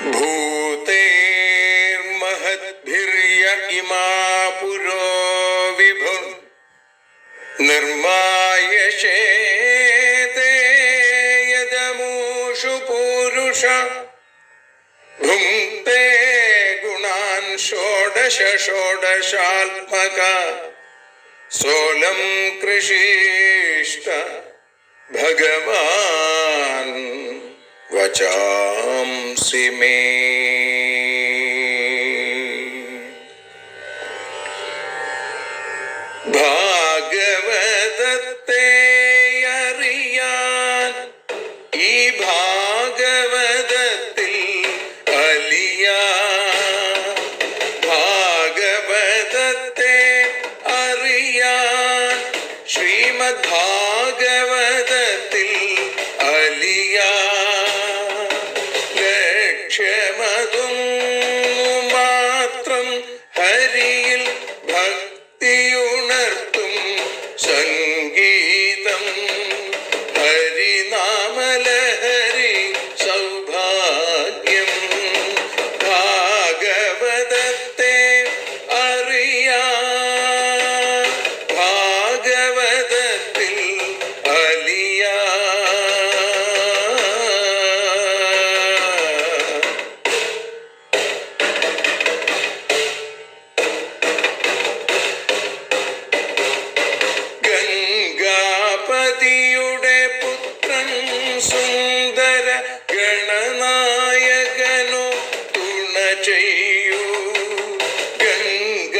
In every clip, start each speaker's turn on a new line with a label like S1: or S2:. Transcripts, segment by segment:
S1: भूतेर्महद्भिर्य इमा पुरो विभुः निर्मायशेते यदमूषु पूरुष भुङ्क्ते गुणान् षोडश षोडशात्मका सोऽलं कृषीष्ट भगवान् वचांसि मे। ഭാഗവതത്തെ അറിയാൻ ഈ ഭാഗവതത്തിൽ അലിയാൻ, ഭാഗവതത്തെ അറിയാൻ ശ്രീമദ് ഭാഗവതത്തിൽ അലിയാൻ, ലക്ഷ്യമതും മാത്രം ഹരിയിൽ ഭക്തിയുണർത്തും സംഗീതം ഹരിനാമലഹരി സൗഭാഗ്യം. ഭാഗവതത്തെ അറിയാൻ ഭാഗവതത്തിൽ അലിയാൻ. ഗംഗാപതിയുടെ പുത്രൻ സുന്ദര ഗണനായകനോ തുണ ചെയ്യൂ.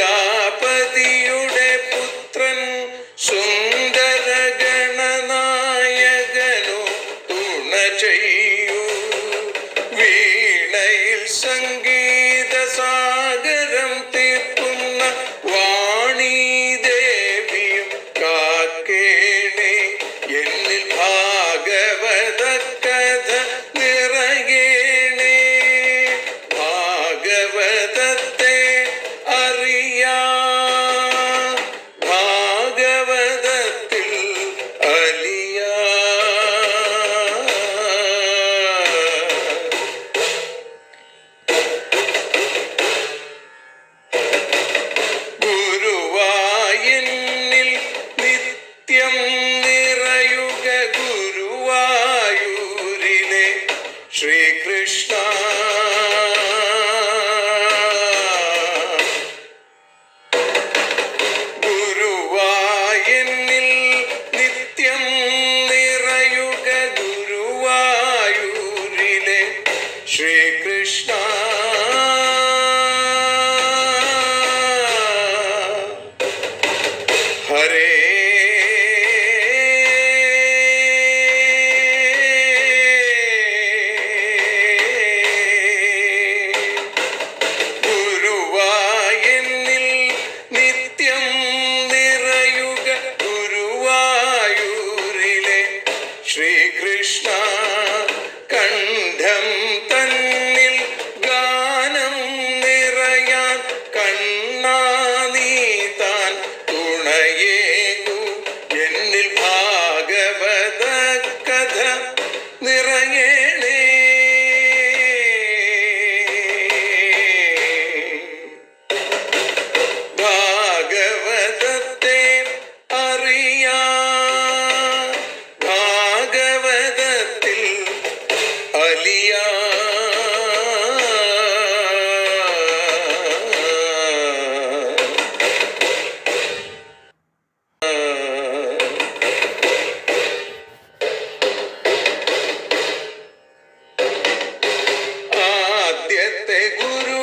S1: ഗംഗാപതിയുടെ പുത്രൻ സുന്ദര ഗണനായകനോ തുണ ചെയ്യൂ. വീണയിൽ സംഗീത സാഗരം തീർക്കുന്ന വാണീദേവിയും കാക്കേണേ എന്നിൽ ഭാഗവത കഥ നിറയേണേ. ഭാഗവതത്തെ അറിയാൻ ഭാഗവതത്തിൽ അലിയാൻ. ഗുരുവായൂരിൽ നിത്യം നിറയുക ഗുരുവായൂരിലെ ശ്രീകൃഷ്ണ. ഗുരുവായൂരിൽ നിത്യം നിറയുക ഗുരുവായൂരിലെ ശ്രീകൃഷ്ണ. ഹരേ ഗുരുവായൂരിൽ നിത്യം നിറയുക ഗുരുവായൂരിലെ ശ്രീകൃഷ്ണ. കണ്ഠം തന്നിൽ ഗാനം നിറയാൻ കണ്ണാ നീ താൻ തുണയേകു. എന്നിൽ ഭാഗവത കഥ നിറയേണേ. ഭാഗവതത്തെ അറിയാൻ ഭാഗവതത്തിൽ അലിയാൻ. ആദ്യത്തെ ഗുരുവായൂരന്റെ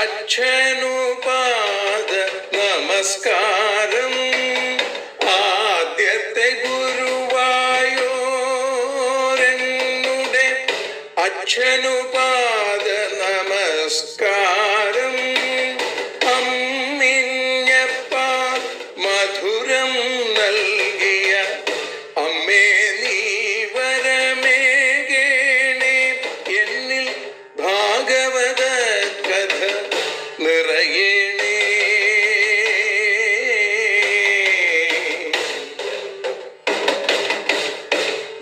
S1: അച്ഛനുപാദ നമസ്കാരം. ആദ്യത്തെ ഗുരുവായൂരനുടെ അച്ഛനുപാദ നമസ്കാരം. അമ്മിഞ്ഞപ്പ മധുരം നൽകിയ അമ്മേ നീ വരമേകേണേ. എന്നിൽ ഭാഗവത കഥ നിറയേണേ.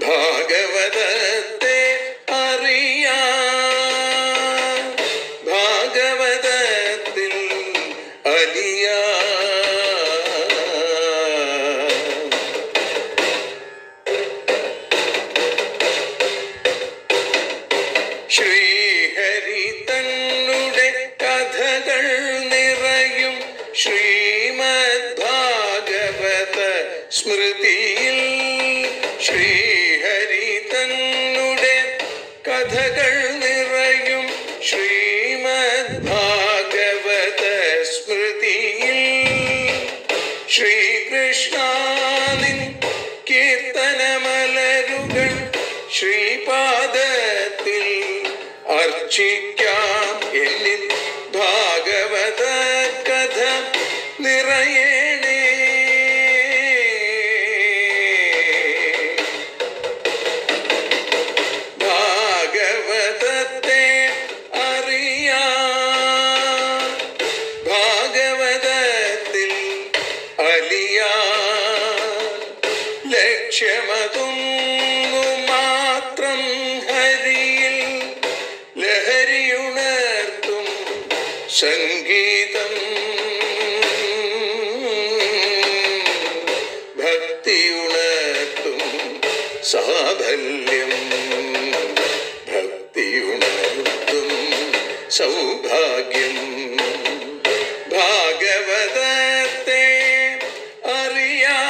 S1: ഭാഗവതത്തെ ശ്രീഹരി തന്നുടെ കഥകൾ നിറയും ശ്രീമദ് ഭാഗവത സ്മൃതിയിൽ. ശ്രീഹരി തന്നുടെ കഥകൾ നിറയും ശ്രീമദ് ഭാഗവത സ്മൃതിയിൽ. ശ്രീകൃഷ്ണാനിൻ കീർത്തനമലരുകൾ ശ്രീപാദത്തിൽ അർച്ചിക്കാം. എന്നിൽ ഭാഗവത കഥ നിറയേണേ. ഭാഗവതത്തെ അറിയാം, ഭാഗവതത്തിൽ അലിയാൻ. ലക്ഷ്യമതൊന്നു മാത്രം ഹരിയിൽ ലഹരിയുണർത്തും സംഗീതം. ഭക്തിയുണർത്തും സാഫല്യം, ഭക്തിയുണർത്തും സൗഭാഗ്യം. ഭാഗവതത്തെ അറിയാം,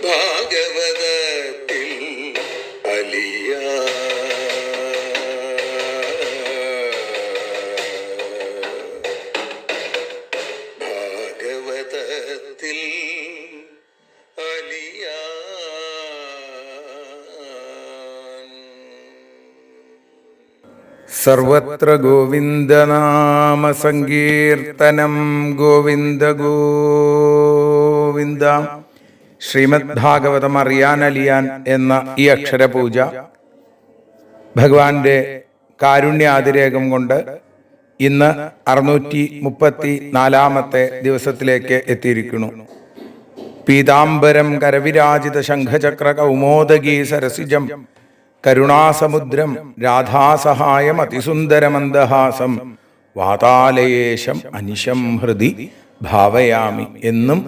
S1: ഭാഗവതത്തിൽ അലിയാൻ. ഭാഗവതത്തിൽ അലിയാൻ.
S2: സർവത്ര ഗോവിന്ദനാമ സങ്കീർത്തനം. ഗോവിന്ദ ഗോവിന്ദ. ശ്രീമദ് ഭാഗവതം അറിയാൻ അലിയാൻ എന്ന ഈ അക്ഷരപൂജ ഭഗവാന്റെ കാരുണ്യാതിരേകം കൊണ്ട് ഇന്ന് 634 ദിവസത്തിലേക്ക് എത്തിയിരിക്കുന്നു. പീതാംബരം കരവിരാജിത ശംഖചക്ര കൗമോദഗീ സരസിജം കരുണാസമുദ്രം രാധാസഹായം അതിസുന്ദരമന്ദഹാസം വാതാലയേശം അനിശം ഹൃദി ഭാവയാമി എന്നും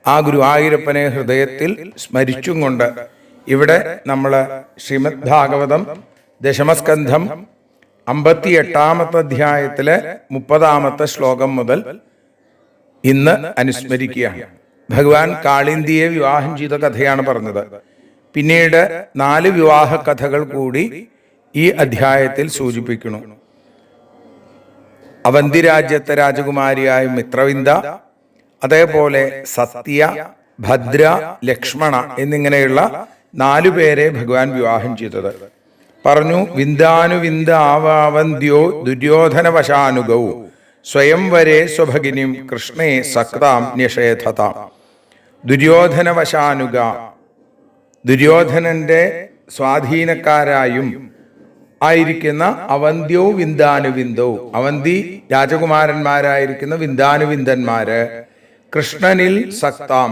S2: ആ ഗുരുവായൂരപ്പനെ ഹൃദയത്തിൽ സ്മരിച്ചും കൊണ്ട് ഇവിടെ നമ്മൾ ശ്രീമദ് ഭാഗവതം ദശമസ്കന്ധം 58 അധ്യായത്തിലെ 30 ശ്ലോകം മുതൽ ഇന്ന് അനുസ്മരിക്കുകയാണ്. ഭഗവാൻ കാളിന്തിയെ വിവാഹം ചെയ്ത കഥയാണ് പറഞ്ഞത്. പിന്നീട് 4 വിവാഹ കഥകൾ കൂടി ഈ അധ്യായത്തിൽ സൂചിപ്പിക്കുന്നു. അവന്തി രാജ്യത്തെ രാജകുമാരിയായ മിത്രവിന്ദ, അതേപോലെ സത്യ, ഭദ്ര, ലക്ഷ്മണ എന്നിങ്ങനെയുള്ള 4 പേരെ ഭഗവാൻ വിവാഹം ചെയ്തത്. പറഞ്ഞു, വിന്ദാനുവിന്ദാവന്ത്യോ ദുര്യോധനവശാനുഗൗ സ്വയം വരെ സ്വഭഗിനിം കൃഷ്ണേ സക്താം ന്യഷേധതാം. ദുര്യോധനവശാനുഗ, ദുര്യോധനന്റെ സ്വാധീനക്കാരായും ആയിരിക്കുന്ന അവന്ത്യോ വിന്ദാനുവിന്ദോ, അവന്തി രാജകുമാരന്മാരായിരിക്കുന്ന വിന്ദാനുവിന്ദന്മാര് കൃഷ്ണനിൽ സക്താം,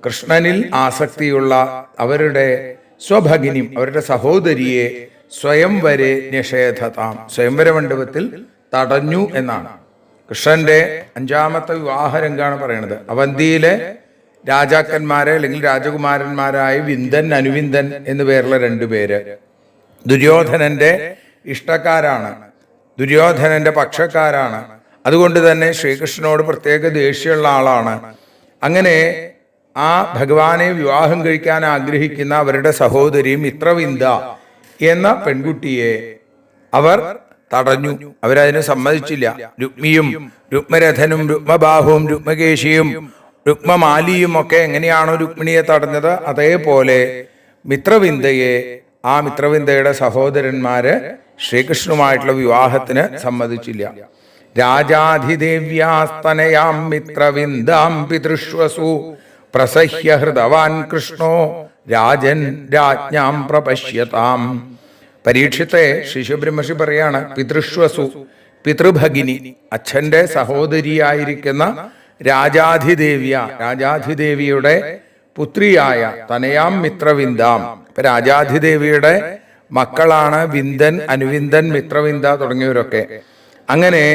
S2: കൃഷ്ണനിൽ ആസക്തിയുള്ള അവരുടെ സ്വഭഗിനി, അവരുടെ സഹോദരിയെ സ്വയം വരെ നിഷേധതാം, സ്വയംവര മണ്ഡപത്തിൽ തടഞ്ഞു എന്നാണ്. കൃഷ്ണന്റെ 5ാമത്തെ വിവാഹരംഗാണ് പറയുന്നത്. അവന്തിയിലെ രാജാക്കന്മാരെ അല്ലെങ്കിൽ രാജകുമാരന്മാരായ വിന്ദൻ, അനുവിന്ദൻ എന്നു പേരുള്ള 2 പേര് ദുര്യോധനന്റെ ഇഷ്ടക്കാരാണ്, ദുര്യോധനന്റെ പക്ഷക്കാരാണ്. അതുകൊണ്ട് തന്നെ ശ്രീകൃഷ്ണനോട് പ്രത്യേക ദേഷ്യമുള്ള ആളാണ്. അങ്ങനെ ആ ഭഗവാനെ വിവാഹം കഴിക്കാൻ ആഗ്രഹിക്കുന്ന അവരുടെ സഹോദരി മിത്രവിന്ദ എന്ന പെൺകുട്ടിയെ അവർ തടഞ്ഞു. അവരതിന് സമ്മതിച്ചില്ല. രുക്മിയും രുക്മരഥനും രുക്മബാഹുവും രുക്മകേശിയും രുക്മമാലിയും ഒക്കെ എങ്ങനെയാണോ രുക്മിണിയെ തടഞ്ഞത്, അതേപോലെ മിത്രവിന്ദയെ, ആ മിത്രവിന്ദയുടെ സഹോദരന്മാര് ശ്രീകൃഷ്ണനുമായിട്ടുള്ള വിവാഹത്തിന് സമ്മതിച്ചില്ല. രാജാധിദേവ്യാസ്തനയാം മിത്രവിന്ദാം പിതൃഷ്വസു പ്രസഹ്യ ഹൃദവാൻ കൃഷ്ണോ രാജൻ രാജ്ഞാം പ്രപശ്യതാം. പരീക്ഷത്തെ ശിശുബ്രഹ്മർഷി പറയാണ്, പിതൃഷ്വസു, പിതൃഭഗിനി, അച്ഛന്റെ സഹോദരിയായിരിക്കുന്ന രാജാധിദേവ്യ, രാജാധിദേവിയുടെ പുത്രിയായ തനയാം മിത്രവിന്ദാം. ഇപ്പൊ രാജാധിദേവിയുടെ മക്കളാണ് വിന്ദൻ, അനുവിന്ദൻ, മിത്രവിന്ദ തുടങ്ങിയവരൊക്കെ. അങ്ങനെ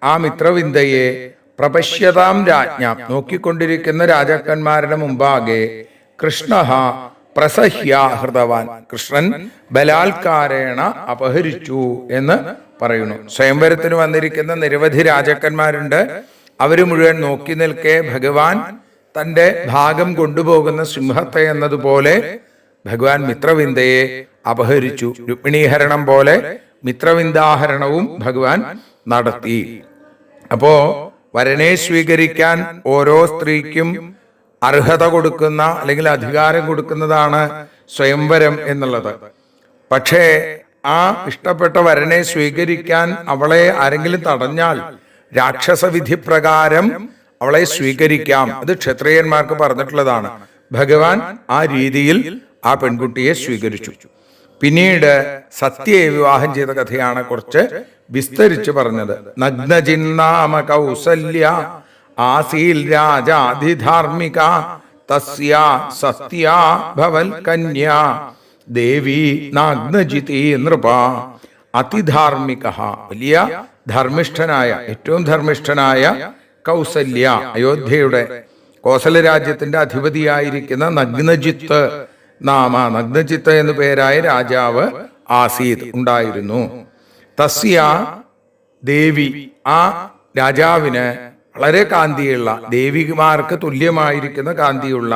S2: ആ മിത്രവിന്ദയെ പ്രപശ്യതാം രാജ്ഞാം, നോക്കിക്കൊണ്ടിരിക്കുന്ന രാജാക്കന്മാരുടെ മുമ്പാകെ കൃഷ്ണ പ്രസഹ്യാഹൃതവാൻ, കൃഷ്ണൻ ബലാത്കാരേണ അപഹരിച്ചു എന്ന് പറയുന്നു. സ്വയംവരത്തിന് വന്നിരിക്കുന്ന നിരവധി രാജാക്കന്മാരുണ്ട്. അവര് മുഴുവൻ നോക്കി നിൽക്കെ ഭഗവാൻ തന്റെ ഭാഗം കൊണ്ടുപോകുന്ന സിംഹത്തെ എന്നതുപോലെ ഭഗവാൻ മിത്രവിന്ദയെ അപഹരിച്ചു. രുക്മിണീഹരണം പോലെ മിത്രവിന്ദാഹരണവും ഭഗവാൻ നടത്തി. അപ്പോ വരനെ സ്വീകരിക്കാൻ ഓരോ സ്ത്രീക്കും അർഹത കൊടുക്കുന്ന അല്ലെങ്കിൽ അധികാരം കൊടുക്കുന്നതാണ് സ്വയംവരം എന്നുള്ളത്. പക്ഷേ ആ ഇഷ്ടപ്പെട്ട വരനെ സ്വീകരിക്കാൻ അവളെ ആരെങ്കിലും തടഞ്ഞാൽ രാക്ഷസവിധി പ്രകാരം അവളെ സ്വീകരിക്കാം. അത് ക്ഷത്രിയന്മാർക്ക് പറഞ്ഞിട്ടുള്ളതാണ്. ഭഗവാൻ ആ രീതിയിൽ ആ പെൺകുട്ടിയെ സ്വീകരിച്ചു. പിന്നീട് സത്യയെ വിവാഹം ചെയ്ത കഥയാണ് കുറച്ച് വിസ്തരിച്ച് പറഞ്ഞത്. നഗ്നജിന്നാമ കൗസല്യ ആസീൽ രാജാധിധാർമിക തസ്യാ സത്യാ ഭവൽ കന്യാ ദേവി നാഗ്നജിതി നൃപ. അതിധാർമിക, വലിയ ധർമ്മിഷ്ഠനായ, ഏറ്റവും ധർമ്മിഷ്ഠനായ കൗസല്യ, അയോധ്യയുടെ കോസല രാജ്യത്തിന്റെ അധിപതിയായിരിക്കുന്ന നഗ്നജിത്ത് നഗ്നജിത്ത് എന്നു പേരായ രാജാവ് ആസീദ് ഉണ്ടായിരുന്നു. തസ്യ ദേവി, ആ രാജാവിന് വളരെ കാന്തിയുള്ള, ദേവിമാർക്ക് തുല്യമായിരിക്കുന്ന കാന്തിയുള്ള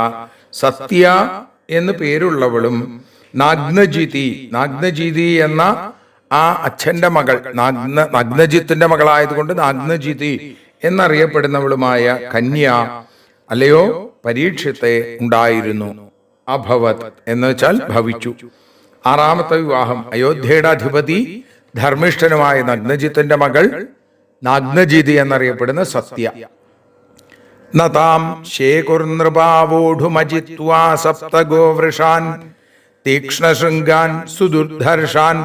S2: സത്യ എന്ന് പേരുള്ളവളും നാഗ്നജിതി എന്ന ആ അച്ഛന്റെ മകൾ, നഗ്നജിത്തിന്റെ മകളായതുകൊണ്ട് നാഗ്നജിതി എന്നറിയപ്പെടുന്നവളുമായ കന്യ, അല്ലയോ പരീക്ഷത്തെ ഉണ്ടായിരുന്നു. അഭവത് എന്ന് വെച്ചാൽ ഭവിച്ചു. ആറാമത്തെ വിവാഹം, അയോധ്യയുടെ അധിപതി ധർമ്മിഷ്ഠനുമായ നഗ്നജിത്തിന്റെ മകൾ നാഗ്നജിതി എന്നറിയപ്പെടുന്ന സത്യ. നതാം ശേകുർനൃപാവോഢുമജിത്വാ സപ്തഗോവൃഷാൻ തീക്ഷ്ണശൃംഗാൻ സുദുർധർഷാൻ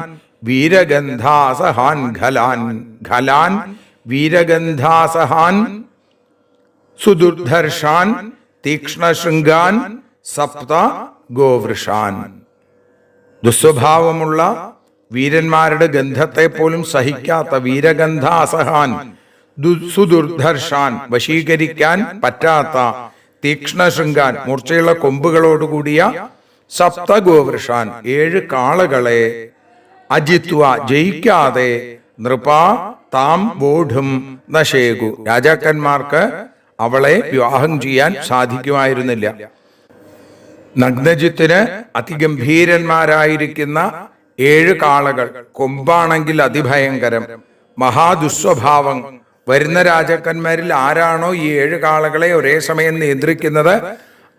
S2: വീരഗന്ധാസഹാൻ ഖലാൻ വീരഗന്ധാസഹാൻ സുദുർധർഷാൻ തീക്ഷ്ണശൃംഗാൻ സപ്ത ഗോവൃഷാൻ. ദുസ്വഭാവമുള്ള വീരന്മാരുടെ ഗന്ധത്തെ പോലും സഹിക്കാത്ത വീരഗന്ധാസഹാൻ സുദുർധർഷാൻ, വശീകരിക്കാൻ പറ്റാത്ത തീക്ഷ്ണശൃംഗാൻ, മൂർച്ചയുള്ള കൊമ്പുകളോടുകൂടിയ സപ്തഗോവൃഷാൻ, 7 കാളകളെ അജിത്വ ജയിക്കാതെ നൃപ താം ബോഢും നശേകു, രാജാക്കന്മാർക്ക് അവളെ വിവാഹം ചെയ്യാൻ സാധിക്കുമായിരുന്നില്ല. നഗ്നജിത്തിന് അതിഗംഭീരന്മാരായിരിക്കുന്ന 7 കാളകൾ, കൊമ്പാണെങ്കിൽ അതിഭയങ്കരം, മഹാദുസ്വഭാവം. വരുന്ന രാജാക്കന്മാരിൽ ആരാണോ ഈ 7 കാളകളെ ഒരേ സമയം നിയന്ത്രിക്കുന്നത്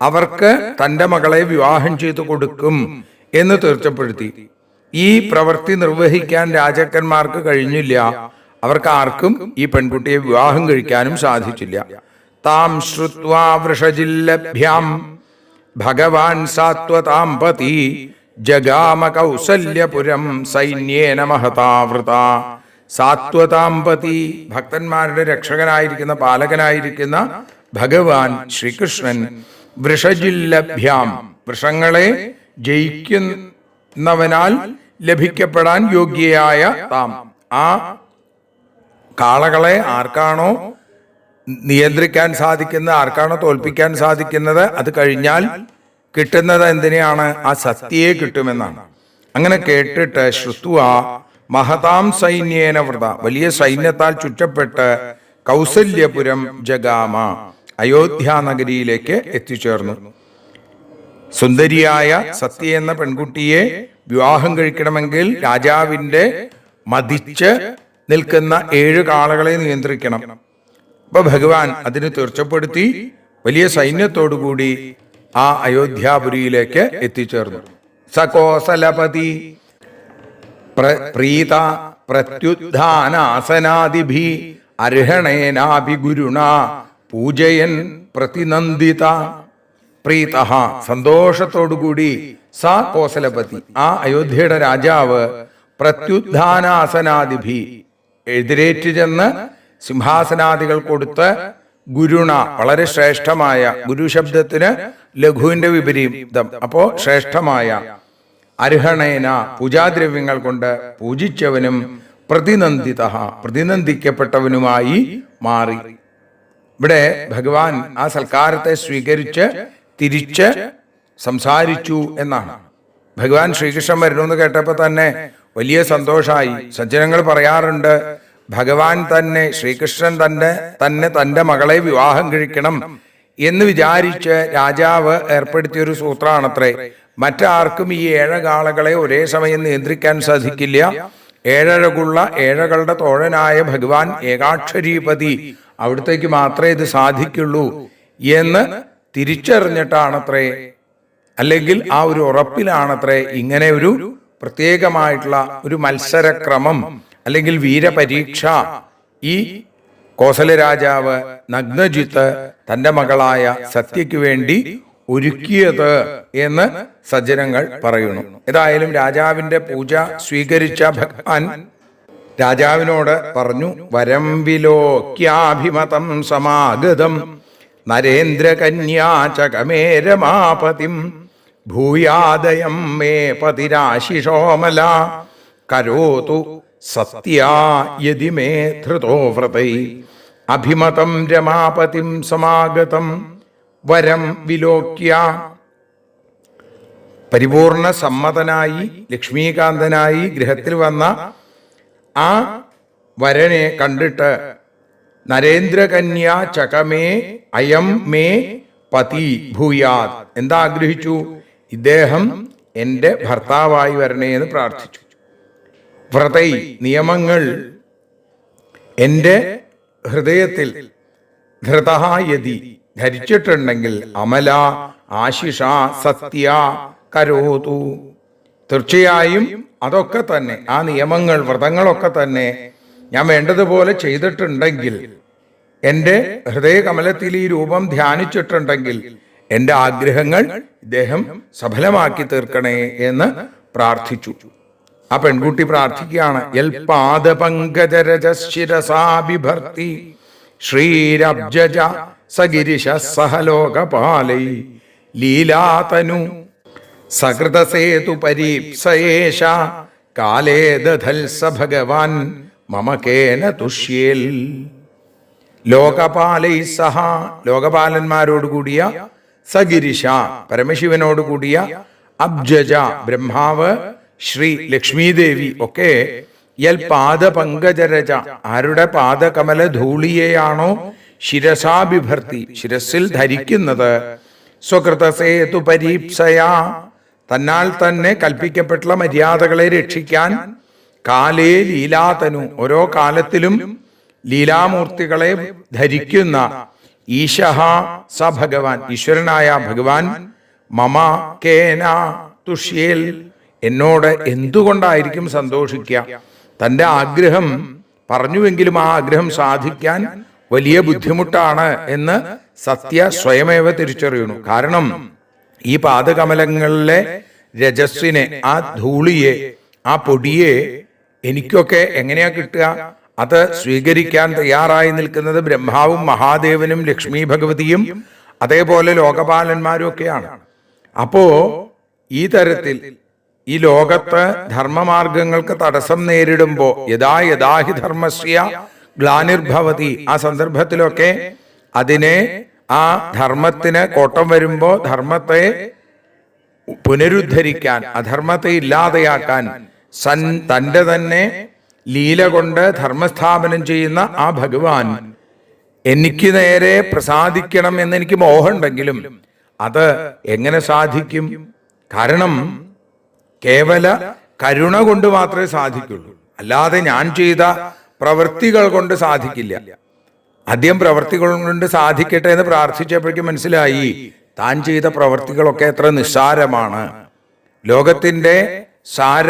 S2: അവർക്ക് തന്റെ മകളെ വിവാഹം ചെയ്തു കൊടുക്കും എന്ന് തീർച്ചപ്പെടുത്തി. ഈ പ്രവൃത്തി നിർവഹിക്കാൻ രാജാക്കന്മാർക്ക് കഴിഞ്ഞില്ല. അവർക്ക് ആർക്കും ഈ പെൺകുട്ടിയെ വിവാഹം കഴിക്കാനും സാധിച്ചില്ല. താം ശ്രുത്വാ വൃഷജില്ലഭ്യാം ഭഗവാൻ സാത്വതാം പതി ജഗാമ കൗസല്യപുരം സൈന്യേന മഹതാവൃത. സാത്വതാംപതി, ഭക്തന്മാരുടെ രക്ഷകനായിരിക്കുന്ന, പാലകനായിരിക്കുന്ന ഭഗവാൻ ശ്രീകൃഷ്ണൻ വൃഷജില്ലഭ്യാം, വൃഷങ്ങളെ ജയിക്കുന്നവനാൽ ലഭിക്കപ്പെടാൻ യോഗ്യയായ താം, ആ കാളകളെ ആർക്കാണോ നിയന്ത്രിക്കാൻ സാധിക്കുന്നത്, ആർക്കാണോ തോൽപ്പിക്കാൻ സാധിക്കുന്നത്, അത് കഴിഞ്ഞാൽ കിട്ടുന്നത് എന്തിനെയാണ്? ആ സത്യയെ കിട്ടുമെന്നാണ്. അങ്ങനെ കേട്ടിട്ട് ശ്രുത്വ മഹതാം സൈന്യേന വ്രത, വലിയ സൈന്യത്താൽ ചുറ്റപ്പെട്ട് കൗസല്യപുരം ജഗാമ, അയോധ്യ നഗരിയിലേക്ക് എത്തിച്ചേർന്നു. സുന്ദരിയായ സത്യ എന്ന പെൺകുട്ടിയെ വിവാഹം കഴിക്കണമെങ്കിൽ രാജാവിന്റെ മതിച്ച് നിൽക്കുന്ന 7 കാളകളെ നിയന്ത്രിക്കണം. അപ്പൊ ഭഗവാൻ അതിന് തീർച്ചപ്പെടുത്തി വലിയ സൈന്യത്തോടുകൂടി ആ അയോധ്യാപുരിയിലേക്ക് എത്തിച്ചേർന്നു. സകോസലപതി പ്രീത പ്രത്യുദ്ധാനാസനാദിഭി അർഹണേനാഭിഗുരുണ പൂജയൻ പ്രതിനന്ദിത. പ്രീത, സന്തോഷത്തോടുകൂടി, സ കോസലപതി, ആ അയോധ്യയുടെ രാജാവ്, പ്രത്യുദ്ധാനാസനാദിഭി, എതിരേറ്റ് ചെന്ന് സിംഹാസനാദികൾ കൊടുത്ത്, ഗുരുണ, വളരെ ശ്രേഷ്ഠമായ, ഗുരു ശബ്ദത്തിന് ലഘുവിന്റെ വിപരീതം, അപ്പോ ശ്രേഷ്ഠമായ, അർഹണേന, പൂജാദ്രവ്യങ്ങൾ കൊണ്ട് പൂജിച്ചവനും, പ്രതിനന്ദിത, പ്രതിനന്ദിക്കപ്പെട്ടവനുമായി മാറി. ഇവിടെ ഭഗവാൻ ആ സൽക്കാരത്തെ സ്വീകരിച്ച് തിരിച്ച് സംസാരിച്ചു എന്നാണ്. ഭഗവാൻ ശ്രീകൃഷ്ണൻ വരുന്നു കേട്ടപ്പോൾ തന്നെ വലിയ സന്തോഷമായി. സജ്ജനങ്ങൾ പറയാറുണ്ട്, ഭഗവാൻ തന്നെ ശ്രീകൃഷ്ണൻ തന്നെ തൻ്റെ മകളെ വിവാഹം കഴിക്കണം എന്ന് വിചാരിച്ച് രാജാവ് ഏർപ്പെടുത്തിയൊരു സൂത്രമാണത്രേ. മറ്റാർക്കും ഈ ഏഴകാളകളെ ഒരേ സമയം നിയന്ത്രിക്കാൻ സാധിക്കില്ല. ഏഴഴകുള്ള ഏഴകളുടെ തോഴനായ ഭഗവാൻ ഏകാക്ഷരീപതി, അവിടത്തേക്ക് മാത്രമേ ഇത് സാധിക്കുള്ളൂ എന്ന് തിരിച്ചറിഞ്ഞിട്ടാണത്രേ, അല്ലെങ്കിൽ ആ ഒരു ഉറപ്പിലാണത്രേ ഇങ്ങനെ ഒരു പ്രത്യേകമായിട്ടുള്ള ഒരു മത്സരക്രമം അല്ലെങ്കിൽ വീരപരീക്ഷ ഈ കോസല രാജാവ് നഗ്നജിത്ത് തന്റെ മകളായ സത്യയ്ക്ക് വേണ്ടി ഒരുക്കിയത് എന്ന് സജ്ജനങ്ങൾ പറയുന്നു. ഏതായാലും രാജാവിന്റെ പൂജ സ്വീകരിച്ച ഭഗവാൻ രാജാവിനോട് പറഞ്ഞു, വരം വിലോക്യാഭിമതം സമാഗതം നരേന്ദ്രകന്യാചകമേ രമാപതിം ഭൂയാദയം മേ പതിരാശിഷോമല കരോതു സത്യാ യദി മേ ധൃതോ വ്രതൈ അഭിമതം രമാപതിം സമാഗതം വരം വിലോക്യ. പരിപൂർണ സമ്മതനായി ലക്ഷ്മീകാന്തനായി ഗൃഹത്തിൽ വന്ന ആ വരനെ കണ്ടിട്ട് നരേന്ദ്രകന്യാ ചകമേ അയം മേ പതി ഭൂയാത്, എന്താ ആഗ്രഹിച്ചു? ഇദ്ദേഹം എൻ്റെ ഭർത്താവായി വരണേ എന്ന് പ്രാർത്ഥിച്ചു. വ്രതൈ, നിയമങ്ങൾ എൻ്റെ ഹൃദയത്തിൽ ധൃതഃ യതി, ധരിച്ചിട്ടുണ്ടെങ്കിൽ അമല ആശിഷ സത്യ കരോതു, തീർച്ചയായും അതൊക്കെ തന്നെ, ആ നിയമങ്ങൾ വ്രതങ്ങളൊക്കെ തന്നെ ഞാൻ വേണ്ടതുപോലെ ചെയ്തിട്ടുണ്ടെങ്കിൽ, എൻ്റെ ഹൃദയകമലത്തിൽ ഈ രൂപം ധ്യാനിച്ചിട്ടുണ്ടെങ്കിൽ എൻ്റെ ആഗ്രഹങ്ങൾ ഇദ്ദേഹം സഫലമാക്കി തീർക്കണേ എന്ന് പ്രാർത്ഥിച്ചു. ആ പെൺകുട്ടി പ്രാർത്ഥിക്കുകയാണ്, യൽ പാദപങ്കജരജശിരസാഭിഭർത്തി ശ്രീരബ്ജജ സഗിരിശ സഹലോകപാലൈ ലീലാതനു സകൃതസേതു പരീപ്സയേഷ കാലേ ദധൽ സ ഭഗവാൻ മമകേന തുഷ്യേൽ. ലോകപാലൈ സഹ, ലോകപാലന്മാരോടുകൂടിയ, സഗിരിശ പരമശിവനോടുകൂടിയ, അബ്ജജ ബ്രഹ്മാവ്, ശ്രീ ലക്ഷ്മീദേവി ഒക്കെ യൽ പാദപങ്കജരജ, ആരുടെ പാദകമല ധൂളിയെയാണോ ശിരസാഭിഭർത്തി ശിരസിൽ ധരിക്കുന്നത്, സ്വകൃതസേതു പരീപ്സയാ, തന്നാൽ തന്നെ കൽപ്പിക്കപ്പെട്ടുള്ള മര്യാദകളെ രക്ഷിക്കാൻ, കാലേ ലീലാതനു, ഓരോ കാലത്തിലും ലീലാമൂർത്തികളെ ധരിക്കുന്ന, ഈശഃ സ ഭഗവാൻ, ഈശ്വരനായ ഭഗവാൻ, മമ കേന തുഷ്യേൽ, എന്നോട് എന്തുകൊണ്ടായിരിക്കും സന്തോഷിക്കുക? തൻ്റെ ആഗ്രഹം പറഞ്ഞുവെങ്കിലും ആ ആഗ്രഹം സാധിക്കാൻ വലിയ ബുദ്ധിമുട്ടാണ് എന്ന് സത്യ സ്വയമേവ തിരിച്ചറിയുന്നു. കാരണം ഈ പാദകമലങ്ങളിലെ രജസ്സിനെ, ആ ധൂളിയെ, ആ പൊടിയെ എനിക്കൊക്കെ എങ്ങനെയാ കിട്ടുക? അത് സ്വീകരിക്കാൻ തയ്യാറായി നിൽക്കുന്നത് ബ്രഹ്മാവും മഹാദേവനും ലക്ഷ്മി ഭഗവതിയും അതേപോലെ ലോകപാലന്മാരും ഒക്കെയാണ്. അപ്പോ ഈ തരത്തിൽ ഈ ലോകത്ത് ധർമ്മമാർഗങ്ങൾക്ക് തടസ്സം നേരിടുമ്പോ യഥാ യഥാഹി ധർമ്മസ്യ ഗ്ലാനിർഭവതി, ആ സന്ദർഭത്തിലൊക്കെ അതിനെ, ആ ധർമ്മത്തിന് കോട്ടം വരുമ്പോ ധർമ്മത്തെ പുനരുദ്ധരിക്കാൻ, അധർമ്മത്തെ ഇല്ലാതെയാക്കാൻ തൻ്റെ തന്നെ ലീല കൊണ്ട് ധർമ്മസ്ഥാപനം ചെയ്യുന്ന ആ ഭഗവാൻ എനിക്ക് നേരെ പ്രസാദിക്കണം എന്നെനിക്ക് മോഹമുണ്ടെങ്കിലും അത് എങ്ങനെ സാധിക്കും? കാരണം കേവല കരുണ കൊണ്ട് മാത്രമേ സാധിക്കുള്ളൂ, അല്ലാതെ ഞാൻ ചെയ്ത പ്രവൃത്തികൾ കൊണ്ട് സാധിക്കില്ല. ആദ്യം പ്രവൃത്തികൾ കൊണ്ട് സാധിക്കട്ടെ എന്ന് പ്രാർത്ഥിച്ചപ്പോഴേക്കും മനസ്സിലായി താൻ ചെയ്ത പ്രവൃത്തികളൊക്കെ എത്ര നിസ്സാരമാണ്. ലോകത്തിന്റെ സാര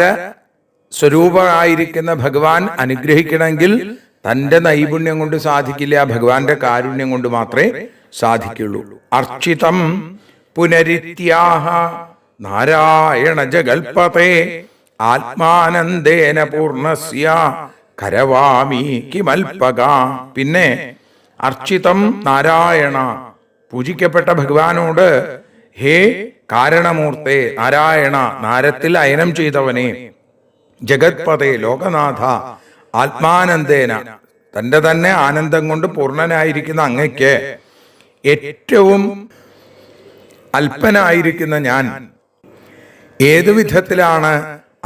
S2: സ്വരൂപമായിരിക്കുന്ന ഭഗവാൻ അനുഗ്രഹിക്കണമെങ്കിൽ തൻ്റെ നൈപുണ്യം കൊണ്ട് സാധിക്കില്ല, ഭഗവാന്റെ കാരുണ്യം കൊണ്ട് മാത്രമേ സാധിക്കുള്ളൂ. അർച്ചിതം പുനരിത്യാഹ നാരായണ ജഗൽപതേ ആത്മാനന്ദേന പൂർണ്ണസ്യ കരവാമി കിമൽപക. പിന്നെ അർച്ചിതം നാരായണ, പൂജിക്കപ്പെട്ട ഭഗവാനോട്, ഹേ കാരണമൂർത്തേ നാരായണ, നാരത്തിൽ അയനം ചെയ്തവനെ, ജഗത്പതേ ലോകനാഥ, ആത്മാനന്ദേന തൻ്റെ തന്നെ ആനന്ദം കൊണ്ട് പൂർണ്ണനായിരിക്കുന്ന അങ്ങയ്ക്ക് ഏറ്റവും അല്പനായിരിക്കുന്ന ഞാൻ ഏതു വിധത്തിലാണ്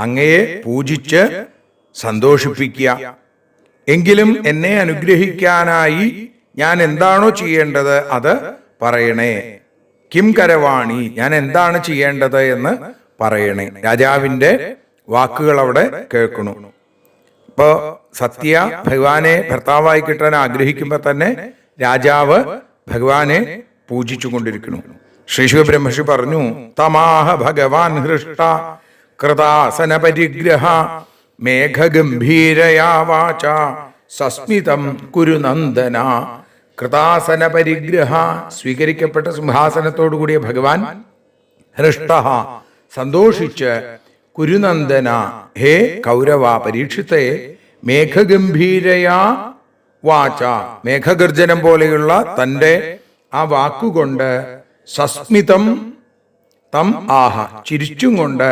S2: അങ്ങയെ പൂജിച്ച് സന്തോഷിപ്പിക്കുക? എങ്കിലും എന്നെ അനുഗ്രഹിക്കാനായി ഞാൻ എന്താണോ ചെയ്യേണ്ടത് അത് പറയണേ. കിം കരവാണി, ഞാൻ എന്താണ് ചെയ്യേണ്ടത് എന്ന് പറയണേ. രാജാവിന്റെ വാക്കുകൾ അവിടെ കേൾക്കണു. ഇപ്പോ സത്യ ഭഗവാനെ ഭർത്താവായി കിട്ടാൻ ആഗ്രഹിക്കുമ്പോ തന്നെ രാജാവ് ഭഗവാനെ പൂജിച്ചു കൊണ്ടിരിക്കുന്നു. ശ്രീ ശിവബ്രഹ്മർഷി പറഞ്ഞു, തമാഹ ഭഗവാൻ ഹൃഷ്ട കൃതാസന പരിഗ്രഹ മേഘഗംഭീരയാ വാച സസ്മിതം കുരുനന്ദന. കൃതാസന പരിഗ്രഹ, സ്വീകരിക്കപ്പെട്ട സിംഹാസനത്തോടു കൂടിയ ഭഗവാൻ, ഹൃഷ്ട സന്തോഷിച്ച്, കുരുനന്ദന ഹേ കൗരവ പരീക്ഷിത്തെ, മേഘഗംഭീരയാ വാച മേഘഗർജനം പോലെയുള്ള തൻ്റെ ആ വാക്കുകൊണ്ട്, സസ്മിതം തം ആഹ ചിരിച്ചും കൊണ്ട്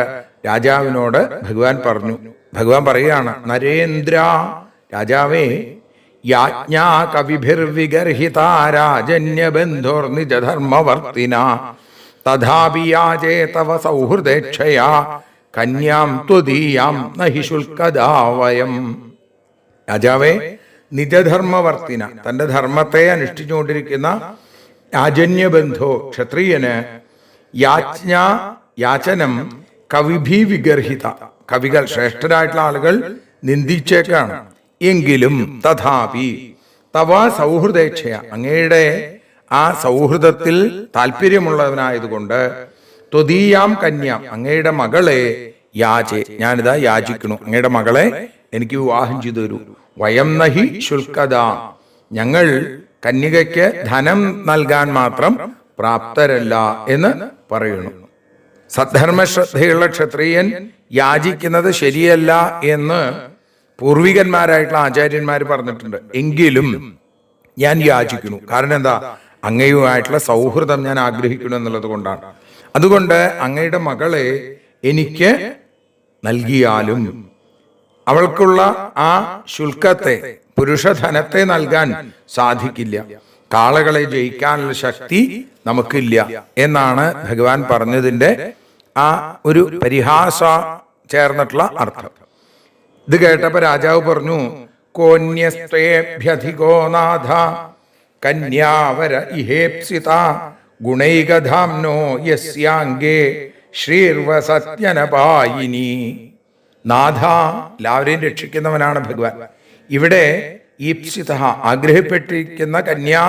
S2: രാജാവിനോട് ഭഗവാൻ പറഞ്ഞു. ഭഗവാൻ പറയുകയാണ്, നരേന്ദ്ര രാജാവേ, യാജ്ഞാ കവിഭിർവിഗർഹിതാ രാജന്യബന്ധോർ നിജധർമ്മവർത്തിന തഥാപി യാചേ തവ സൗഹൃദേക്ഷയാ കന്യാം ത്വദീയാം നഹി ശുൽക്കദാവയം. രാജാവേ, നിജധർമ്മവർത്തിന തന്റെ ധർമ്മത്തെ അനുഷ്ഠിച്ചുകൊണ്ടിരിക്കുന്ന രാജന്യബന്ധോ ക്ഷത്രിയന് യാചനം കവിഭി വിഗർഹിത, കവികൾ ശ്രേഷ്ഠരായിട്ടുള്ള ആളുകൾ നിന്ദിച്ചേക്കാണ്. എങ്കിലും തഥാപി തവ സൗഹൃദേച്ഛയ, അങ്ങയുടെ ആ സൗഹൃദത്തിൽ താല്പര്യമുള്ളവനായതുകൊണ്ട്, ത്വദീയാം കന്യാം അങ്ങയുടെ മകളെ യാചേ ഞാനിതാ യാചിക്കണു, അങ്ങയുടെ മകളെ എനിക്ക് വിവാഹം ചെയ്തു തരൂ. വയം നഹി ശുൽക്കത, ഞങ്ങൾ കന്യകയ്ക്ക് ധനം നൽകാൻ മാത്രം പ്രാപ്തരല്ല എന്ന് പറയുന്നു. സദ്ധർമ്മശ്രദ്ധയുള്ള ക്ഷത്രിയൻ യാചിക്കുന്നത് ശരിയല്ല എന്ന് പൂർവികന്മാരായിട്ടുള്ള ആചാര്യന്മാർ പറഞ്ഞിട്ടുണ്ട്. എങ്കിലും ഞാൻ യാചിക്കുന്നു. കാരണം എന്താ? അങ്ങയുമായിട്ടുള്ള സൗഹൃദം ഞാൻ ആഗ്രഹിക്കുന്നു എന്നുള്ളത് കൊണ്ടാണ്. അതുകൊണ്ട് അങ്ങയുടെ മകളെ എനിക്ക് നൽകിയാലും അവൾക്കുള്ള ആ ശുൽക്കത്തെ, പുരുഷധനത്തെ നൽകാൻ സാധിക്കില്ല. കാളകളെ ജയിക്കാനുള്ള ശക്തി നമുക്കില്ല എന്നാണ് ഭഗവാൻ പറഞ്ഞതിന്റെ ആ ഒരു പരിഹാസ ചേർന്നിട്ടുള്ള അർത്ഥം. ഇത് കേട്ടപ്പോ രാജാവ് പറഞ്ഞു, കോന്യസ്തേഭ്യധികോ നാഥ കന്യാവര ഇഹേപ്സിത ഗുണൈകധാംനോ യസ്യാംഗേ ശ്രീർവസത്യനപായിനി. നാഥ, എല്ലാവരെയും രക്ഷിക്കുന്നവനാണ് ഭഗവാൻ. ഇവിടെ ഈപ്സിത ആഗ്രഹപ്പെട്ടിരിക്കുന്ന കന്യാ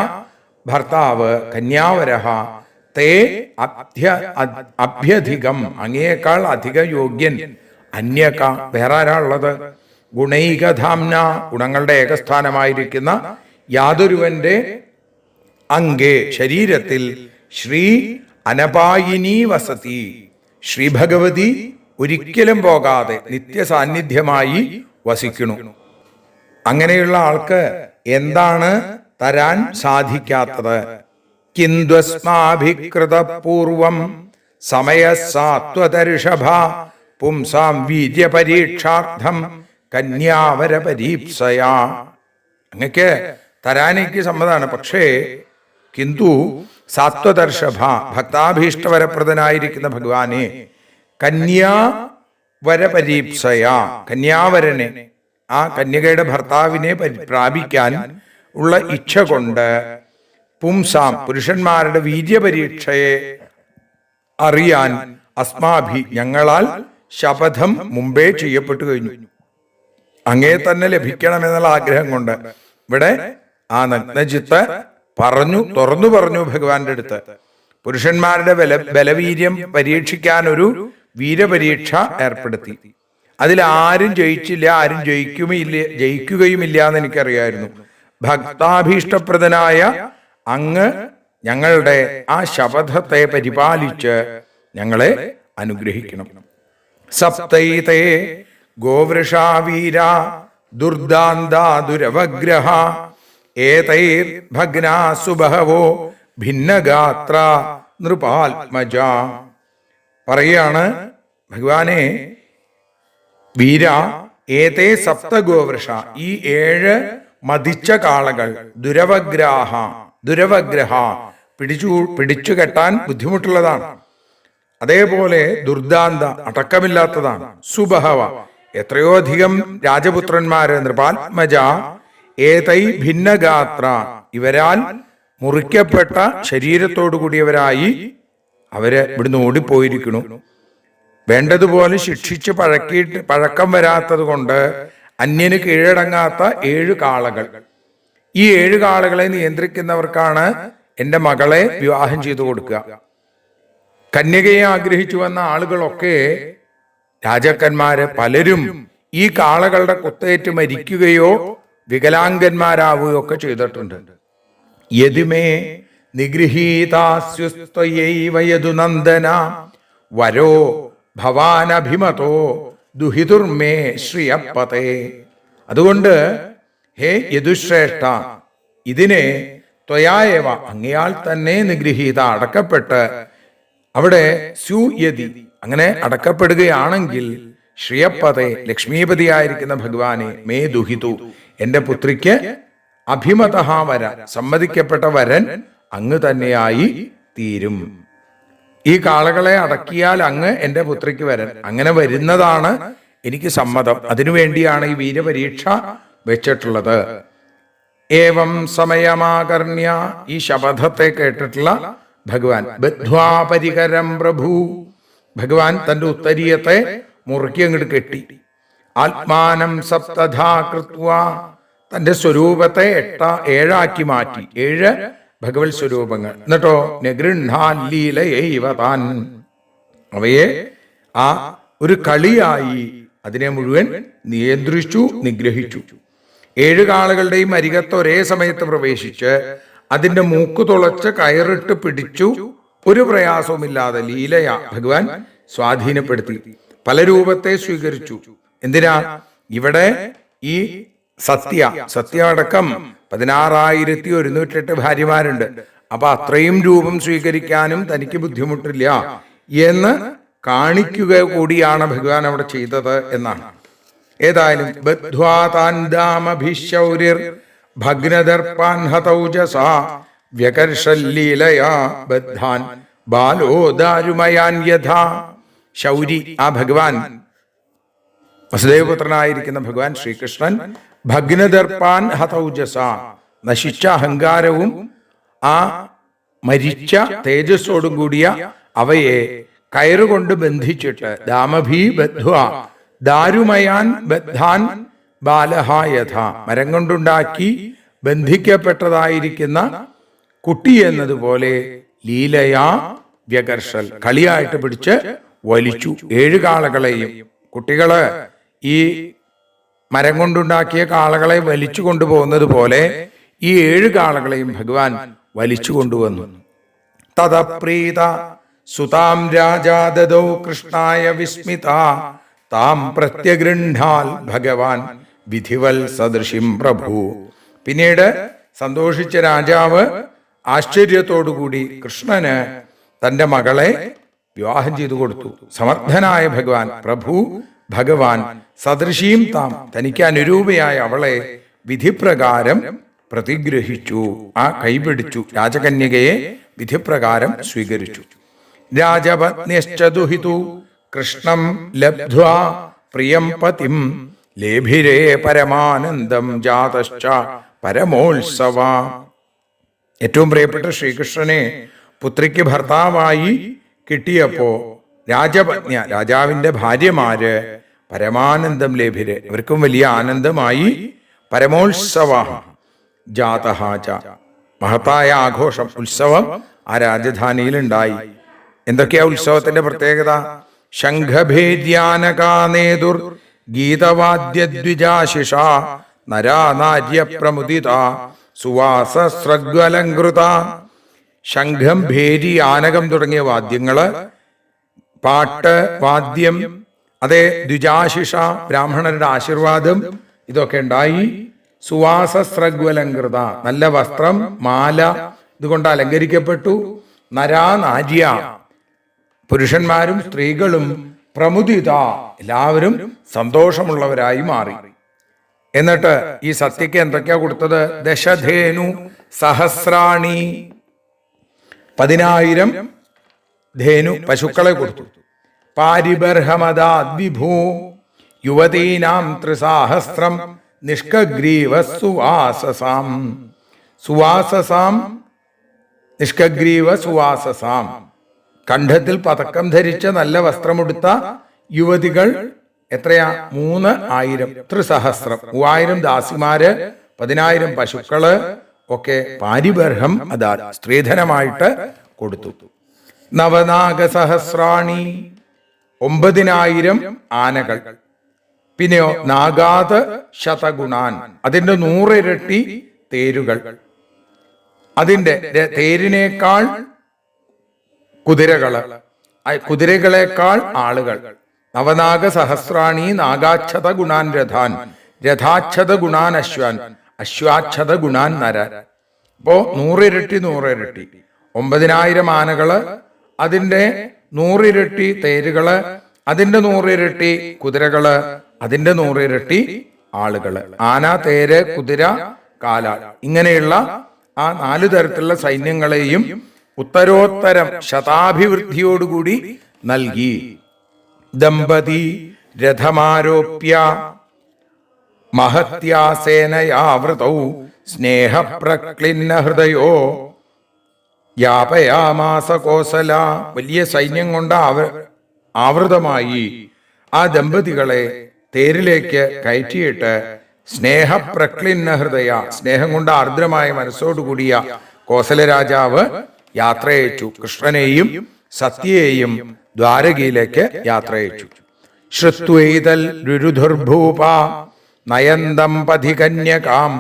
S2: ഭർത്താവ്, കന്യാവരഹ തേ അഭ്യധികം അങ്ങയേക്കാൾ അധിക യോഗ്യൻ, അന്യക വേറെ ആരാളുള്ളത്? ഗുണൈകധാംന ഗുണങ്ങളുടെ ഏകസ്ഥാനമായിരിക്കുന്ന യാതൊരുവന്റെ അംഗേ ശരീരത്തിൽ ശ്രീ അനപായിനി വസതി, ശ്രീ ഭഗവതി ഒരിക്കലും പോകാതെ നിത്യസാന്നിധ്യമായി വസിക്കുന്നു. അങ്ങനെയുള്ള ആൾക്ക് എന്താണ് തരാൻ സാധിക്കാത്തത്? കിന്ദസ്മാഭികൃത പൂർവം സമയസാത്വതർഷഭ പുംസാം വീര്യപരീക്ഷാർത്ഥം കന്യാവര പരീപ്സയാ. അങ്ങക്ക് തരാനെനിക്ക് സമ്മതമാണ്, പക്ഷേ കിന്തു സാത്വദർഷഭ ഭക്താഭീഷ്ടവരപ്രദനായിരിക്കുന്ന ഭഗവാനെ കന്യാവരപരീപ്സയാ കന്യാവരനെ, ആ കന്യകയുടെ ഭർത്താവിനെ പ്രാപിക്കാൻ ഉള്ള ഇച്ഛ കൊണ്ട്, പുംസാം പുരുഷന്മാരുടെ വീര്യപരീക്ഷയെ അറിയാൻ, അസ്മാഭി ഞങ്ങളാൽ ശപഥം മുമ്പേ ചെയ്യപ്പെട്ടു കഴിഞ്ഞു. അങ്ങേ തന്നെ ലഭിക്കണമെന്നുള്ള ആഗ്രഹം കൊണ്ട് ഇവിടെ ആ നഗ്നജിത്ത് തുറന്നു പറഞ്ഞു ഭഗവാന്റെ അടുത്ത്. പുരുഷന്മാരുടെ ബലവീര്യം പരീക്ഷിക്കാൻ ഒരു വീരപരീക്ഷ ഏർപ്പെടുത്തി. അതിലാരും ജയിച്ചില്ല, ആരും ജയിക്കുകയുമില്ല എന്ന് എനിക്കറിയായിരുന്നു. ഭക്താഭീഷ്ടപ്രദനായ അങ്ങ് ഞങ്ങളുടെ ആ ശപഥത്തെ പരിപാലിച്ച് ഞങ്ങളെ അനുഗ്രഹിക്കണം. സപ്തൈതേ ഗോവൃഷാവീര ദുർദാന്താ ദുരവഗ്രഹ ഏതൈർ ഭഗ്നാസു ബഹവോ ഭിന്നഗാത്ര നൃപാത്മജ. പറയാണ് ഭഗവാനെ, വീര ഏതേ സപ്ത ഗോവൃഷ, ഈ 7 മതിച്ച കാളകൾ, ദുരവഗ്രഹ പിടിച്ചു കെട്ടാൻ ബുദ്ധിമുട്ടുള്ളതാണ്. അതേപോലെ ദുർദാന്ത അടക്കമില്ലാത്തതാണ്. സുബഹവ എത്രയോ അധികം രാജപുത്രന്മാര്, നൃപാത്മജ ഏതൈ ഭിന്നഗാത്ര ഇവരാൽ മുറിക്കപ്പെട്ട ശരീരത്തോടു കൂടിയവരായി അവര് ഇവിടുന്ന് ഓടിപ്പോയിരിക്കണു. വേണ്ടതുപോലെ ശിക്ഷിച്ച് പഴക്കം വരാത്തത് കൊണ്ട് അന്യന് കീഴടങ്ങാത്ത 7 കാളകൾ. ഈ 7 കാളകളെ നിയന്ത്രിക്കുന്നവർക്കാണ് എൻ്റെ മകളെ വിവാഹം ചെയ്തു കൊടുക്കുക. കന്യകയെ ആഗ്രഹിച്ചു വന്ന ആളുകളൊക്കെ, രാജാക്കന്മാര് പലരും ഈ കാളകളുടെ കുത്തേറ്റ് മരിക്കുകയോ വികലാംഗന്മാരാവുകയോ ഒക്കെ ചെയ്തിട്ടുണ്ട്. യതിമേ നിഗൃഹീതാസ്യുസ്ത്വയൈവ യദുനന്ദന വരോ ഭവാനഭിമതോ ദുഹിതുർമേ ശ്രിയപ്പതേ. അതുകൊണ്ട് ഹേ യദുശ്രേഷ്ഠ, ഇതിനെ ത്വയായവ അങ്ങയാൾ തന്നെ നിഗൃഹീത അടക്കപ്പെട്ട് അവിടെ സ്യൂയതി അങ്ങനെ അടക്കപ്പെടുകയാണെങ്കിൽ ശ്രിയപ്പതേ ലക്ഷ്മീപതിയായിരിക്കുന്ന ഭഗവാനെ മേ ദുഹിതു എന്റെ പുത്രിക്ക് അഭിമതഃ വര സമ്മതിക്കപ്പെട്ട വരൻ അങ്ങ് തന്നെയായി തീരും. ഈ കാളകളെ അടക്കിയാൽ അങ്ങ് എന്റെ പുത്രിക്ക് വരൻ, അങ്ങനെ വരുന്നതാണ് എനിക്ക് സമ്മതം. അതിനുവേണ്ടിയാണ് ഈ വീരപരീക്ഷ വെച്ചിട്ടുള്ളത്. ഏവം സമയമാകർണ്യ ഈ ശപഥത്തെ കേട്ടിട്ടുള്ള ഭഗവാൻ ബദ്ധ്വാ പരികരം പ്രഭു, ഭഗവാൻ തന്റെ ഉത്തരീയത്തെ മുറുക്കി അങ്ങോട്ട് കെട്ടി. ആത്മാനം സപ്തധാ കൃത്വ തന്റെ സ്വരൂപത്തെ 7 മാറ്റി. 7 ഭഗവത് സ്വരൂപങ്ങൾ. എന്നിട്ടോ നിഗൃഹാലീലയൈവ താൻ അവയെ ആ ഒരു കളിയായി അതിനെ മുഴുവൻ നിയന്ത്രിച്ചു, നിഗ്രഹിച്ചു. 7 കാളുകളുടെയും അരികത്ത് ഒരേ സമയത്ത് പ്രവേശിച്ച് അതിന്റെ മൂക്ക് തുളച്ച് കയറിട്ട് പിടിച്ചു. ഒരു പ്രയാസവുമില്ലാതെ ലീലയ ഭഗവാൻ സ്വാധീനപ്പെടുത്തി. പല രൂപത്തെ സ്വീകരിച്ചു. എന്തിനാ? ഇവിടെ ഈ സത്യ അടക്കം 16,108 ഭാര്യമാരുണ്ട്. അപ്പൊ അത്രയും രൂപം സ്വീകരിക്കാനും തനിക്ക് ബുദ്ധിമുട്ടില്ല എന്ന് കാണിക്കുക കൂടിയാണ് ഭഗവാൻ അവിടെ ചെയ്തത് എന്നാണ്. ഏതായാലും ബദ്ധ്വാ താൻ ദാമഭിശൗരിർ ഭഗ്നദർപ്പാൻ ഹതൗജസാ വ്യകർഷല്ലീലയാ ബദ്ധാൻ ബാലോ ദാരുമയാൻ യഥാ. ശൗരി ആ ഭഗവാൻ വസുദേവപുത്രനായിരിക്കുന്ന ഭഗവാൻ ശ്രീകൃഷ്ണൻ ഭഗ്നദർപ്പാൻ ഹതൗജസ നശിച്ച അഹങ്കാരവും ആ മരിച്ച തേജസ്സോടും കൂടിയ അവയെ കയറുകൊണ്ട് ബന്ധിച്ചിട്ട് ദാമഭീ ബദ്ധ്വ ദാരുമയാൻ ബദ്ധാൻ ബാലഹ യഥ മരം കൊണ്ടുണ്ടാക്കി ബന്ധിക്കപ്പെട്ടതായിരിക്കുന്ന കുട്ടി എന്നതുപോലെ ലീലയാ വ്യകർഷൽ കളിയായിട്ട് പിടിച്ച് വലിച്ചു. 7 കാളകളെയും കുട്ടികള് ഈ മരം കൊണ്ടുണ്ടാക്കിയ കാളകളെ വലിച്ചു കൊണ്ടുപോകുന്നത് പോലെ ഈ 7 കാളകളെയും ഭഗവാൻ വലിച്ചു കൊണ്ടുവന്നു. തദപ്രീത സുതാം രാജാദദോ കൃഷ്ണായ വിസ്മിത താം പ്രത്യഗൃഹാൽ ഭഗവാൻ വിധിവൽ സദൃശിം പ്രഭു. പിന്നീട് സന്തോഷിച്ച രാജാവ് ആശ്ചര്യത്തോടുകൂടി കൃഷ്ണന് തന്റെ മകളെ വിവാഹം ചെയ്തു കൊടുത്തു. സമർത്ഥനായ ഭഗവാൻ പ്രഭു ഭഗവാൻ സദൃശീം താം തനിക്ക് അനുരൂപയായ അവളെ വിധിപ്രകാരം പ്രതിഗ്രഹിച്ചു. ആ കൈപിടിച്ചു. രാജകന്യകയെ വിധിപ്രകാരം സ്വീകരിച്ചു. രാജപത്നിശ്ച ദുഹിതു കൃഷ്ണം ലബ്ധ്വാ പ്രിയം പതിം ലേഭിരേ പരമാനന്ദം ജാതശ്ച പരമോത്സവ. ഏറ്റവും പ്രിയപ്പെട്ട ശ്രീകൃഷ്ണനെ പുത്രിക്ക് ഭർത്താവായി കിട്ടിയപ്പോ രാജപത്നിയ രാജാവിന്റെ ഭാര്യമാര് പരമാനന്ദം ലേഭിരെ ഇവർക്കും വലിയ ആനന്ദമായി. പരമോത്സവ ജാതഹാച മഹത്തായ ആഘോഷം ഉത്സവം ആ രാജധാനിയിൽ ഉണ്ടായി. എന്തൊക്കെയാ ഉത്സവത്തിന്റെ പ്രത്യേകത? ശംഖഭേദ്യാനകാനേതുർ ഗീതവാദ്യദ്വിജാശിഷ നരാനാര്യ പ്രമുദിത സുവാസസ്രഗ്വലങ്കൃത. ശംഖം, ഭേരി, ആനകം തുടങ്ങിയ വാദ്യങ്ങള്, പാട്ട്, വാദ്യം, അതേ ദ്വിജാശിഷ ബ്രാഹ്മണരുടെ ആശീർവാദം ഇതൊക്കെ ഉണ്ടായി. സുവാസസ്രഗ്വലങ്കൃത നല്ല വസ്ത്രം, മാല ഇതുകൊണ്ട് അലങ്കരിക്കപ്പെട്ടു. നരാനാര്യ പുരുഷന്മാരും സ്ത്രീകളും പ്രമുദിത എല്ലാവരും സന്തോഷമുള്ളവരായി മാറി. എന്നിട്ട് ഈ സത്യക്ക് എന്തൊക്കെയാ കൊടുത്തത്? ദശധേനു സഹസ്രാണി, 10,000 ധേനു പശുക്കളെ കൊടുത്തു. പാരിബർഹമദാദ്വിഭൂ യുവതീനാം ത്രിസാഹസ്രം നിഷ്കഗ്രീവ സുവാസസാം. സുവാസസാം, നിഷ്കഗ്രീവ സുവാസസാം, കണ്ഠത്തിൽ പതക്കം ധരിച്ച നല്ല വസ്ത്രമെടുത്ത യുവതികൾ എത്രയാ? 3,000. ത്രിസഹസ്രം, 3,000 ദാസിമാര്, 10,000 പശുക്കള് ഒക്കെ പാരിബർഹം അതാ സ്ത്രീധനമായിട്ട് കൊടുത്തു. നവനാഗസഹസ്രാണി, 9,000 ആനകൾ. പിന്നെയോ നാഗാത് ശതഗുണാൻ, അതിന്റെ 100 ഇരട്ടി തേരുകൾ, അതിന്റെ തേരിനേക്കാൾ കുതിരകള്, കുതിരകളെക്കാൾ ആളുകൾ. നവനാഗ സഹസ്രാണി നാഗാച്ഛത ഗുണാൻ രഥാൻ, രഥാച്ഛത ഗുണാൻ അശ്വാൻ, അശ്വാച്ഛത ഗുണാൻ നരൻ. അപ്പോ 100 ഇരട്ടി 100 ഇരട്ടി, 9,000 ആനകള്, അതിന്റെ 100 ഇരട്ടി തേരുകള്, അതിന്റെ 100 ഇരട്ടി കുതിരകള്, അതിന്റെ 100 ഇരട്ടി ആളുകള്. ആന, തേര്, കുതിര, കാലാൾ, ഇങ്ങനെയുള്ള ആ 4 തരത്തിലുള്ള സൈന്യങ്ങളെയും ഉത്തരോത്തരം ശതാഭിവൃദ്ധിയോടുകൂടി നൽകി. ദമ്പതി രഥമാരോപ്യ മഹത്യാസേനയാവൃതൗ സ്നേഹപ്രക്ലിന്ന ഹൃദയോ യാപയാമാസ കോസല. വലിയ സൈന്യം കൊണ്ട് ആവൃതമായി ആ ദമ്പതികളെ തേരിലേക്ക് കയറ്റിയിട്ട് സ്നേഹപ്രക്ലിന്ന ഹൃദയ, സ്നേഹം കൊണ്ട് ആർദ്രമായ മനസ്സോടുകൂടിയ കോസല രാജാവ് യാത്രയച്ചു. കൃഷ്ണനെയും സത്യയെയും ദ്വാരകയിലേക്ക് യാത്രയച്ചു. ശ്രുത്വൈതൽ രുരുധുർഭൂപ നയന്തം പഥികന്യകാം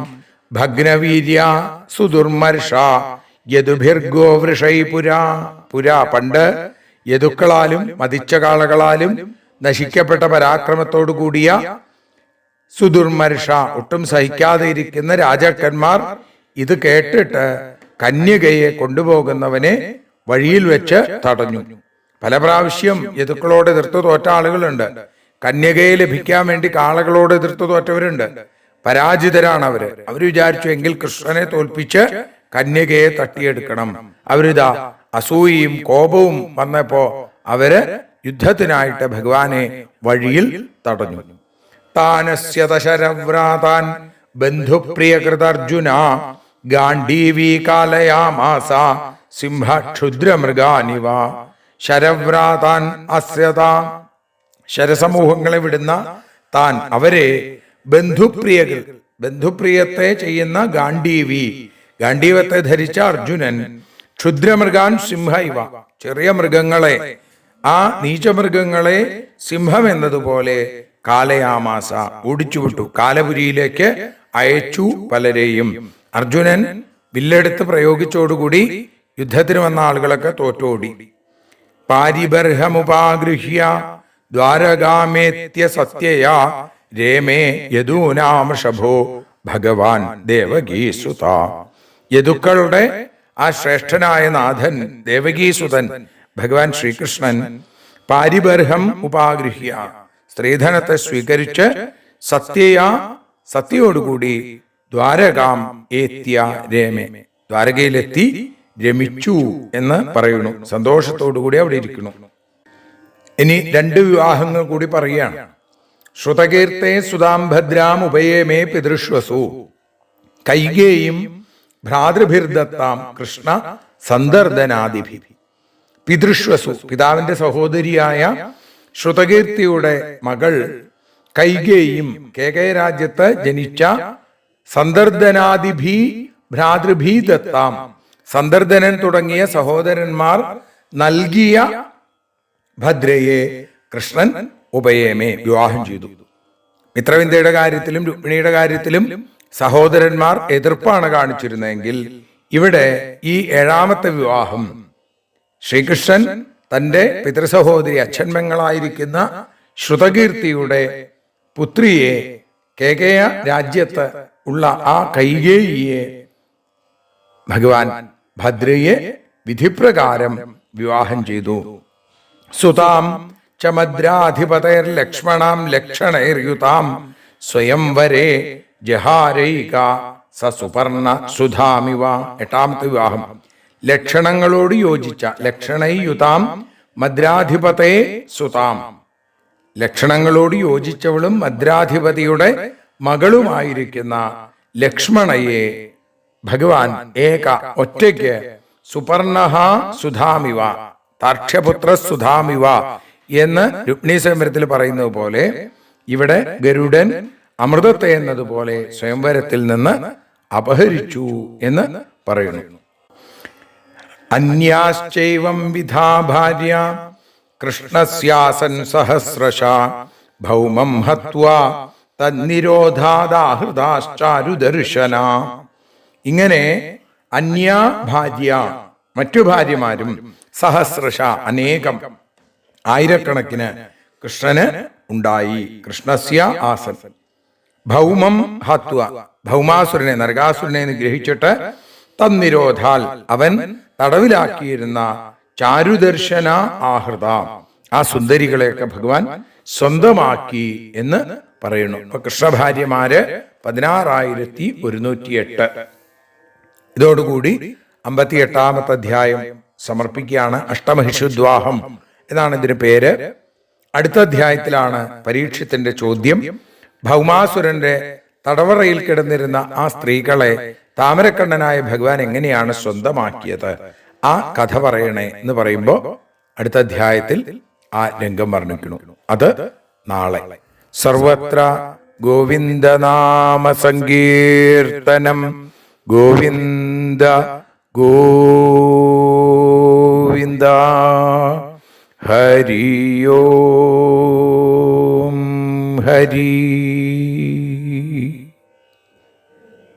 S2: ഭഗ്നവീര്യ സുദുർമർഷ യദുഭിർഗോ വൃഷൈപുരാ. പുരാ, പണ്ട് യദുക്കളാലും മതിച്ച കാളകളാലും നശിക്കപ്പെട്ട പരാക്രമത്തോടു കൂടിയ സുദുർമർഷ, ഒട്ടും സഹിക്കാതെ ഇരിക്കുന്ന രാജാക്കന്മാർ ഇത് കേട്ടിട്ട് കന്യകയെ കൊണ്ടുപോകുന്നവനെ വഴിയിൽ വെച്ച് തടഞ്ഞു. പല പ്രാവശ്യം യദുക്കളോട് എതിർത്ത് തോറ്റ ആളുകളുണ്ട്. കന്യകയെ ലഭിക്കാൻ വേണ്ടി കാളകളോട് എതിർത്ത് തോറ്റവരുണ്ട്. പരാജിതരാണ് അവര്. അവര് വിചാരിച്ചു എങ്കിൽ കൃഷ്ണനെ തോൽപ്പിച്ച് കന്യകയെ തട്ടിയെടുക്കണം. അവരിതാ അസൂയയും കോപവും വന്നപ്പോ അവര് യുദ്ധത്തിനായിട്ട് ഭഗവാനെ വഴിയിൽ തടഞ്ഞു. താനസ്യതശരവ്രാതാൻ ബന്ധുപ്രിയകൃതർജുന ഗാണ്ഡീവീ കാലയാമാസ സിംഹക്ഷുദ്രമൃഗാനിവ. ശരവ്രാതാൻ അസ്യത, ശരസമൂഹങ്ങളെ വിടുന്ന താൻ, അവരെ ബന്ധുപ്രിയകൾ, ബന്ധുപ്രിയത്തെ ചെയ്യുന്ന ഗാണ്ഡീവി, ഗാണ്ഡീവത്തെ ധരിച്ച അർജുനൻ ക്ഷുദ്രമൃഗാൻ സിംഹ ഇവ, ചെറിയ മൃഗങ്ങളെ, ആ നീചമൃഗങ്ങളെ സിംഹം എന്നതുപോലെ കാലയാമാസ ഓടിച്ചുവിട്ടു, കാലപുരിയിലേക്ക് അയച്ചു പലരെയും. അർജുനൻ വില്ലെടുത്ത് പ്രയോഗിച്ചോടുകൂടി യുദ്ധത്തിന് വന്ന ആളുകളൊക്കെ തോറ്റോടി. പാരിബർഹമുപാഗൃഹ്യ ദ്വാരകാമേത്യ സത്യയാ രേമേ യദൂനാമൃഷഭോ ഭഗവാൻ ദേവകീസുത. യദുക്കളുടെ ആ ശ്രേഷ്ഠനായ നാഥൻ ദേവകീസുതൻ ഭഗവാൻ ശ്രീകൃഷ്ണൻ പാരിബർഹം ഉപാഗൃഹ്യ, സ്ത്രീധനത്തെ സ്വീകരിച്ച് സത്യയാ, സത്യയോടുകൂടി ദ്വാരകാം ഏത്യ രേമേ, ദ്വാരകയിലെത്തി രമിച്ചു എന്ന് പറയുന്നു. സന്തോഷത്തോടുകൂടി അവിടെ ഇരിക്കുന്നു. ഇനി 2 വിവാഹങ്ങൾ കൂടി പറയുകയാണ്. ശ്രുതകീർത്തെ സുതാംഭദ്രാം ഉപയേമേ പിതൃശ്വസു കൈകേയും ഭ്രാതൃഭിർദത്താം കൃഷ്ണ സന്ദർദനാദിഭി. പിതൃശ്വസു, പിതാവിന്റെ സഹോദരിയായ ശ്രുതകീർത്തിയുടെ മകൾ കൈകേയും, കേകയ രാജ്യത്ത് ജനിച്ച സന്ദർദനാദിഭി ഭ്രാതൃഭീ ദത്താം, സന്ദർദനൻ തുടങ്ങിയ സഹോദരന്മാർ നൽകിയ ഭദ്രയെ കൃഷ്ണൻ ഉപയമേ വിവാഹം ചെയ്തു. മിത്രവിന്ദയുടെ കാര്യത്തിലും രുക്മിണിയുടെ കാര്യത്തിലും സഹോദരന്മാർ എതിർപ്പാണ് കാണിച്ചിരുന്നതെങ്കിൽ ഇവിടെ ഈ 7ാമത്തെ വിവാഹം ശ്രീകൃഷ്ണൻ തന്റെ പിതൃസഹോദരി അച്ഛന്മങ്ങളായിരിക്കുന്ന ശ്രുതകീർത്തിയുടെ പുത്രിയെ, കേകയ രാജ്യത്ത് ഉള്ള ആ കൈകേയിയെ ഭഗവാൻ ഭദ്രയെ വിധിപ്രകാരം വിവാഹം ചെയ്തു. സുതാം ചമദ്രാധിപതൈർ ലക്ഷ്മണാം ലക്ഷണൈർയുതാം സ്വയംവരേ ജഹാരൈക സുപർണ സുധാമിവ. എട്ടാമത്തെ വിവാഹം. ലക്ഷണങ്ങളോട് യോജിച്ച ലക്ഷണയുതാം മദ്രാധിപതേ സുതാം. ലക്ഷണങ്ങളോട് യോജിച്ചവളും മദ്രാധിപതിയുടെ മകളുമായിരിക്കുന്ന ലക്ഷ്മണയെ ഭഗവാൻ ഒറ്റയ്ക്ക് സുപർണഹ സുധാമിവ താർക്ഷ്യപുത്ര സുധാമിവ എന്ന് രുക്മിണീ സ്വയംവരത്തിൽ പറയുന്നത് പോലെ ഇവിടെ ഗരുഡൻ അമൃതത്തെ എന്നതുപോലെ സ്വയംവരത്തിൽ നിന്ന് അപഹരിച്ചു എന്ന് പറയുന്നു. അന്യാശ്ചൈവം വിധാ ഭാര്യ കൃഷ്ണസ്യാസൻ സഹസ്രശ ഭൗമം ഹത്വാ തന്നിരോധാദാഹൃതാശ്ചാരുദർശന. ഇങ്ങനെ അന്യ ഭാര്യ മറ്റു ഭാര്യമാരും സഹസ്രശ അനേകം ആയിരക്കണക്കിന് കൃഷ്ണന് ഉണ്ടായി. കൃഷ്ണസ്യ ആസൻ ഭൗമം ഹത്വ ഭൗമാസുരനെ നരകാസുരനെ നിഗ്രഹിച്ചിട്ട് തന്നിരോധാൽ അവൻ തടവിലാക്കിയിരുന്ന ചാരുദർശന ആഹൃത ആ സുന്ദരികളെയൊക്കെ ഭഗവാൻ സ്വന്തമാക്കി എന്ന് പറയുന്നു. ഇപ്പൊ കൃഷ്ണഭാര്യമാര് 16,108. ഇതോടുകൂടി 58-ാമത്തെ അധ്യായം സമർപ്പിക്കുകയാണ്. അഷ്ടമഹിഷുദ്വാഹം എന്നാണ് ഇതിന് പേര്. അടുത്ത അധ്യായത്തിലാണ് പരീക്ഷത്തിന്റെ ചോദ്യം. ഭൗമാസുരന്റെ തടവറയിൽ കിടന്നിരുന്ന ആ സ്ത്രീകളെ താമരക്കണ്ണനായ ഭഗവാൻ എങ്ങനെയാണ് സ്വന്തമാക്കിയത്, ആ കഥ പറയണേ എന്ന് പറയുമ്പോ അടുത്ത അധ്യായത്തിൽ ആ രംഗം വർണ്ണിക്കുന്നു. അത് നാളെ. സർവത്ര ഗോവിന്ദനാമ സങ്കീർത്തനം. ഗോവിന്ദ ഗോവിന്ദ. ഹരിയോം ഹരി.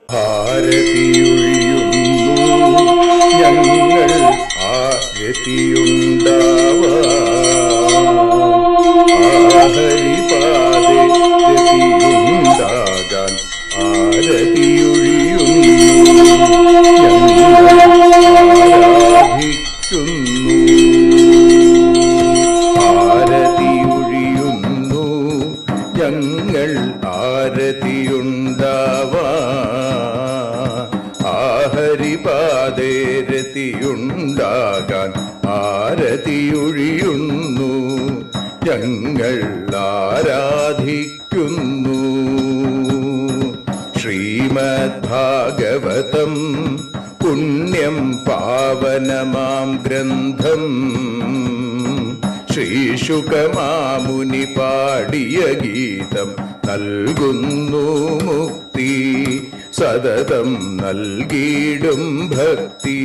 S1: ഭാരതിയൊഴിയുന്നു ഞങ്ങൾ ആരതിയുണ്ടാവാ. ഹരിപാദേ രതിയുണ്ടാകാൻ ആരതിയൊഴിയുന്നു ഞങ്ങൾ ആരതിയുണ്ടാവാ. ഹരിപാദേ രതിയുണ്ടാകാൻ ആരതിയൊഴിയുന്നു ഞങ്ങൾ ആരാധിക്കുന്നു. ശ്രീമദ്ഭാഗവതം പുണ്യം പാവനമാം ഗ്രന്ഥം ശ്രീശുകമാമുനി പാടിയ ഗീതം നൽകുന്നു മുക്തി. സതതം നൽകിയിടും ഭക്തി.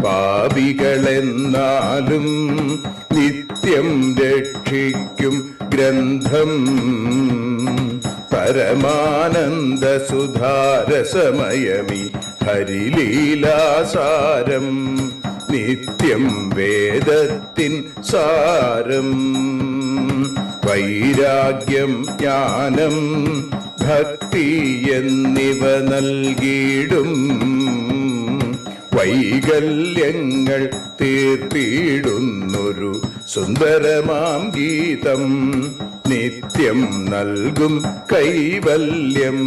S1: പാപികളെന്നാലും നിത്യം രക്ഷിക്കും ഗ്രന്ഥം പരമാനന്ദ സുധാരസമയമി ഹരിലീലാസാരം. നിത്യം വേദത്തിൻ സാരം. വൈരാഗ്യം ജ്ഞാനം ഭക്തി എന്നിവ നൽകിയിടും വൈകല്യങ്ങൾ തീർത്തിടുന്നൊരു സുന്ദരമാം ഗീതം. നിത്യം നൽകും കൈവല്യം.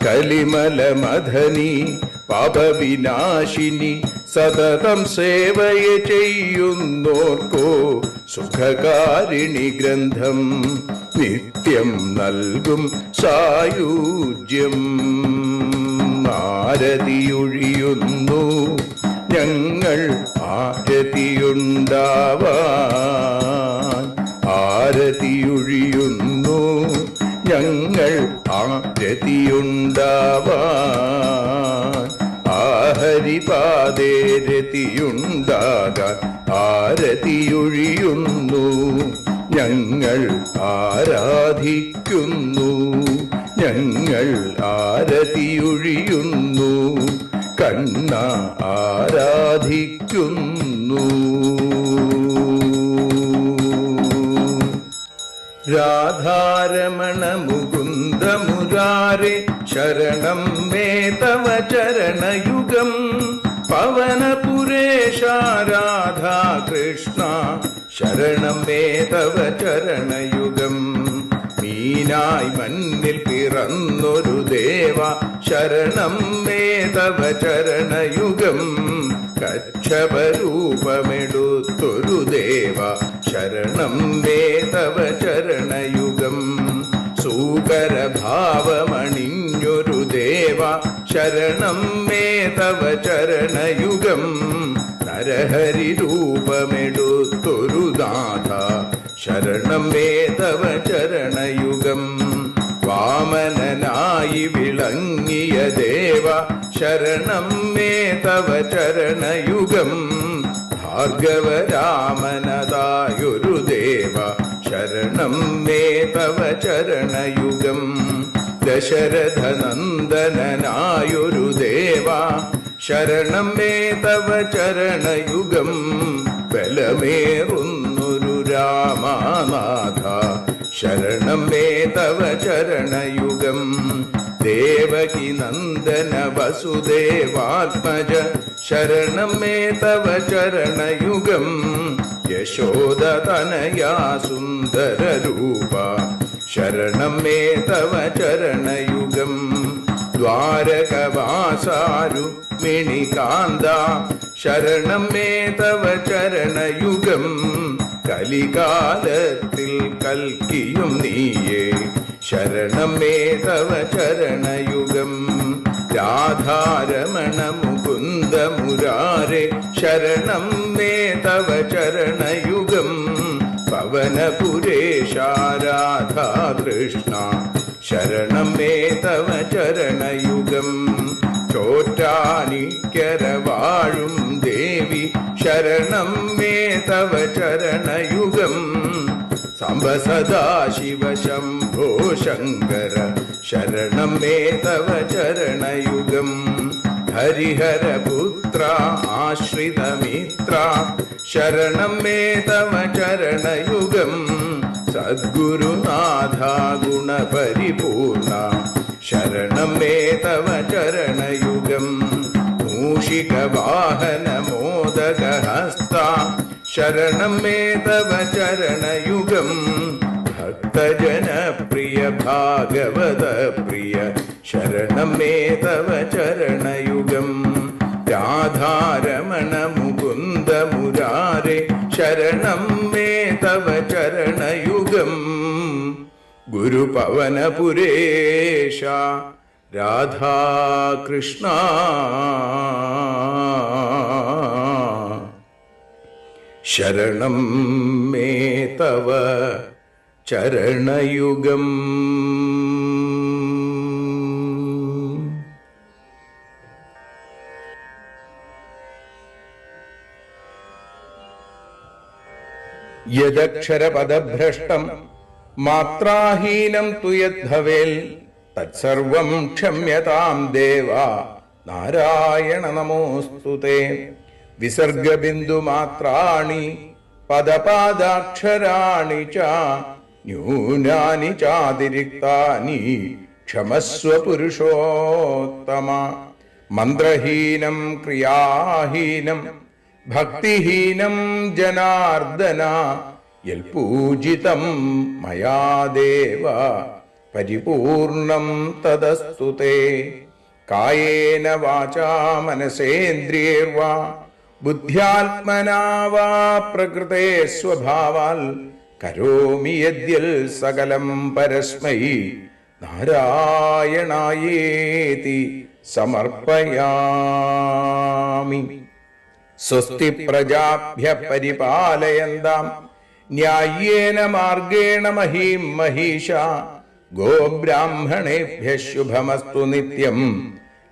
S1: കലിമലമഥനി പാപവിനാശിനി സതതം സേവയ ചെയ്യുന്നോർക്കോ സുഖകാരിണി ഗ്രന്ഥം. നിത്യം നൽകും സായുജ്യം. ആരതിയൊഴിയുന്നു ഞങ്ങൾ ആരതിയുണ്ടാവാൻ. ആരതിയൊഴിയുന്നു ഞങ്ങൾ ആരതിയുണ്ടാവാൻ. ഹരിപാദേ രതിയുണ്ടാകാൻ ആരതിയൊഴിയുന്നു ഞങ്ങൾ ആരാധിക്കുന്നു. ഞങ്ങൾ ആരതിയൊഴിയുന്നു കണ്ണ ആരാധിക്കുന്നു. രാധാരമണ മുകുന്ദ മുരാരേ ശരണം മേ തവ ചരണയുഗം. പവനപുരേശ രാധാ കൃഷ്ണ ശരണം മേ തവ ചരണയുഗം. മീനായി മണ്ണിൽ പിറന്നൊരു ദേവ ശരണം മേ തവ ചരണയുഗം. കച്ഛപരൂപമെടുത്തൊരു ദേവ ശരണം മേ തവ ചരണയുഗം. സൂകരഭാവമണിഞ്ഞൊരു ദേവ ശരണം മേ തവ ചരണയുഗം. നരഹരി രൂപമെടുത്തൊരു നാഥ ശരണം മേ തവ ചരണയുഗം. വാമനനായി വിളങ്ങിയ ദേവ ശരണം മേ തവ ചരണയുഗം. ഭാർഗവരാമനതായൊരു ദേവ ശരണം മേ തവ ചരണയുഗം. ദശരഥനന്ദനായൊരു ദേവ ശരണം മേ തവ ചരണയുഗം. ബലമേറുന്നൊരു രാമനാഥ ശരണം മേ തവ ചരണയുഗം. ദേവകി നന്ദന വസുദേവാത്മജ ശരണം മേ തവ ചരണയുഗം. യശോദതനയാ സുന്ദര രൂപ ശരണം മേ തവ ചരണയുഗം. ദ്വാരകവാസാരുക്മിണികാന്ത ശരണം മേ തവ ചരണയുഗം. കലികാലത്തിൽ കൽക്കിയും നീയേ ശരണം മേ തവ ചരണയുഗം. രാധാരമണ മുകുന്ദ മുരാരെ ശരണം മേ തവ ചരണയുഗം. പവനപുരേശ രാധാ കൃഷ്ണ ശരണം മേ തവ ചരണയുഗം. ചോറ്റാനിക്കര വാഴും ദേവി ശരണം മേ തവ ചരണയുഗം. സാംബ സദാശിവ ശംഭോ ശങ്കര ശരണം മേ തവ ചരണയുഗം. ഹരിഹരപുത്ര ആശ്രിതമിത്ര ശരണം മേ തവ ചരണയുഗം. സദ്ഗുരുനാഥ ഗുണപരിപൂർണ ശരണം മേ തവ ചരണയുഗം. മൂഷിക വാഹന മോദകഹസ്ത ശരണം മേ തവ ചരണയുഗം. ഭക്തജനപ്രിയ ഭാഗവത പ്രിയ ശരണം മേ തവ ചരണയുഗം. രാധാരമണ മുകുന്ദ മുരാരെ ശരണം മേ തവ ചരണയുഗം. ഗുരുപവനപുരേശ രാധാകൃഷ്ണ ശരണം മേ തവ ചരണയുഗം. യദക്ഷരപദഭ്രഷ്ടം മാത്രാഹീനം തു യദ്ഭവേൽ തത്സർവം ക്ഷമ്യതാം ദേവ നാരായണ നമോസ്തുതേ. വിസർഗബിന്ദുമാത്രാണി പദപാദാക്ഷരാണി ച ന്യൂനാനി ചാതിരിക്താനി ക്ഷമസ്വ പുരുഷോത്തമ. മന്ത്രഹീനം ക്രിയാഹീനം ഭക്തിഹീനം ജനാർദ്ദന യൽപൂജിതം മയാ ദേവ പരിപൂർണം തദസ്തു തേ. കായേന വാചാ മനസേന്ദ്രിയേർവാ ബുദ്ധ്യാത്മനാ വാ പ്രകൃതേ സ്വഭാവാൽ കരോമി യദ്യൽ സകലം പരസ്മൈ നാരായണായേതി സമർപ്പയാമി. സ്വസ്തി പ്രജാഭ്യ പരിപാലയന്താം ന്യായേന മാർഗേണ മഹീം മഹീഷ. ഗോബ്രാഹ്മണേഭ്യ ശുഭമസ്തു നിത്യം.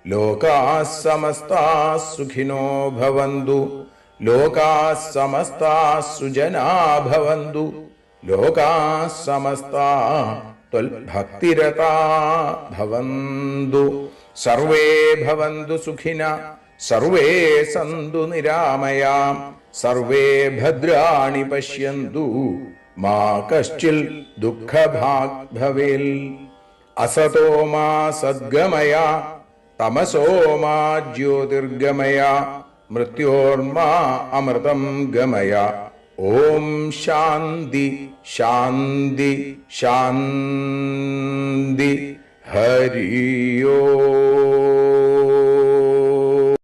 S1: ലോകാഃ സമസ്താഃ സുഖിനോ ഭവന്തു. ലോകാഃ സമസ്താഃ സുജനാഃ ഭവന്തു. ലോകാഃ സമസ്താഃ ത്വൽഭക്തിരതാഃ ഭവന്തു. സർവേ ഭവന്തു സുഖിനഃ സർവേ സന്തു നിരാമയാം. സർവേ ഭദ്രാണി പശ്യന്തു മാ കശ്ചിൽ ദുഃഖഭാഗ് ഭവേൽ. അസതോ മാ സദ്ഗമയ തമസോ മാ ജ്യോതിർഗമയ. മൃത്യോർമാ അമൃതം ഗമയ. ഓം ശാന്തി ശാന്തി ശാന്തി ഹരി ഓം.